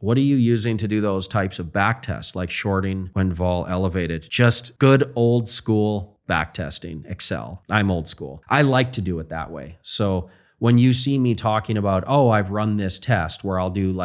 What are you using to do those types of back tests, like shorting when vol elevated? Just good old school backtesting, Excel. I'm old school. I like to do it that way. So when you see me talking about, oh, I've run this test where I'll do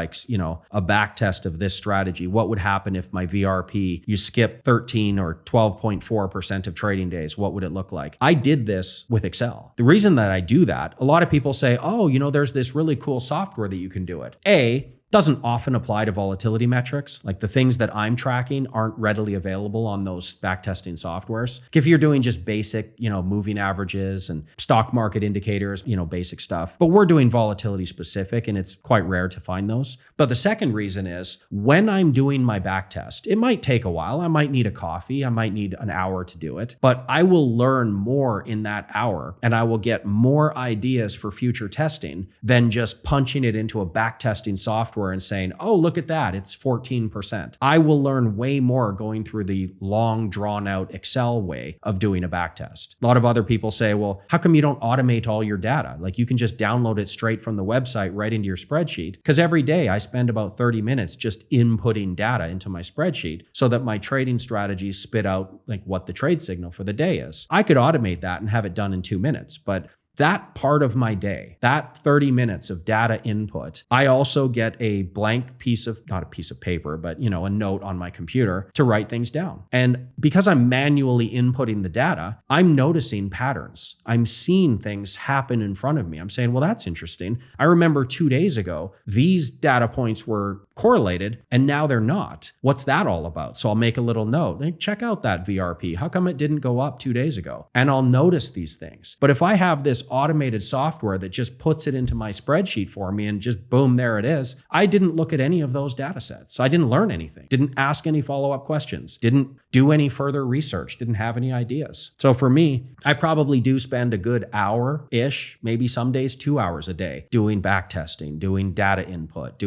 a back test of this strategy, what would happen if my VRP, you skip 13 or 12.4% of trading days? What would it look like? I did this with Excel. The reason that I do that, a lot of people say, oh, there's this really cool software that you can do it. Doesn't often apply to volatility metrics. Like the things that I'm tracking aren't readily available on those backtesting softwares. If you're doing just basic, moving averages and stock market indicators, basic stuff. But we're doing volatility specific and it's quite rare to find those. But the second reason is when I'm doing my backtest, it might take a while. I might need a coffee. I might need an hour to do it, but I will learn more in that hour and I will get more ideas for future testing than just punching it into a backtesting software and saying, oh, look at that, it's 14%. I will learn way more going through the long drawn out Excel way of doing a backtest. A lot of other people say, well, how come you don't automate all your data? Like you can just download it straight from the website right into your spreadsheet. Because every day I spend about 30 minutes just inputting data into my spreadsheet so that my trading strategies spit out like what the trade signal for the day is. I could automate that and have it done in 2 minutes, but that part of my day, that 30 minutes of data input, I also get a blank piece of, not a piece of paper, but a note on my computer to write things down. And because I'm manually inputting the data, I'm noticing patterns. I'm seeing things happen in front of me. I'm saying, well, that's interesting. I remember 2 days ago, these data points were correlated and now they're not. What's that all about? So I'll make a little note. Like, check out that VRP. How come it didn't go up 2 days ago? And I'll notice these things. But if I have this automated software that just puts it into my spreadsheet for me and just boom, there it is, I didn't look at any of those data sets. I didn't learn anything, didn't ask any follow-up questions, didn't do any further research, didn't have any ideas. So for me, I probably do spend a good hour-ish, maybe some days 2 hours a day doing backtesting, doing data input,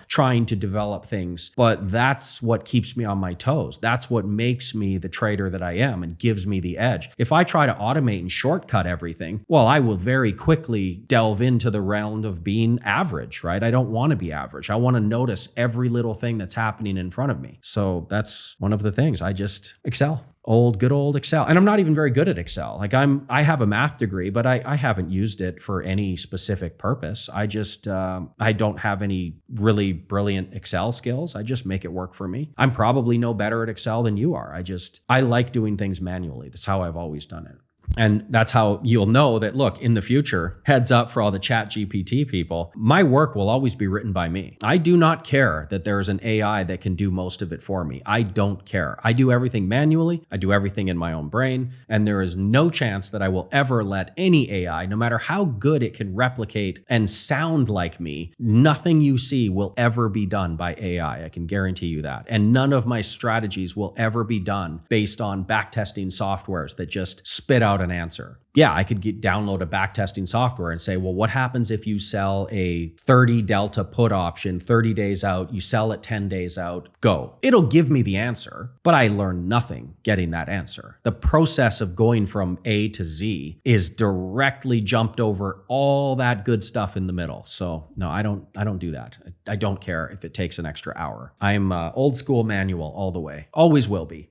trying to develop things. But that's what keeps me on my toes. That's what makes me the trader that I am and gives me the edge. If I try to automate and shortcut everything, well, I will very quickly delve into the realm of being average, right? I don't want to be average. I want to notice every little thing that's happening in front of me. So that's one of the things. I just Excel. Good old Excel. And I'm not even very good at Excel. Like I have a math degree, but I haven't used it for any specific purpose. I don't have any really brilliant Excel skills. I just make it work for me. I'm probably no better at Excel than you are. I like doing things manually. That's how I've always done it. And that's how you'll know that, look, in the future, heads up for all the ChatGPT people, my work will always be written by me. I do not care that there is an AI that can do most of it for me. I don't care. I do everything manually. I do everything in my own brain. And there is no chance that I will ever let any AI, no matter how good it can replicate and sound like me, nothing you see will ever be done by AI. I can guarantee you that. And none of my strategies will ever be done based on backtesting softwares that just spit out an answer. Yeah, I could download a backtesting software and say, well, what happens if you sell a 30 delta put option 30 days out, you sell it 10 days out, go. It'll give me the answer, but I learn nothing getting that answer. The process of going from A to Z is directly jumped over all that good stuff in the middle. So no, I don't do that. I don't care if it takes an extra hour. I'm old school manual all the way. Always will be.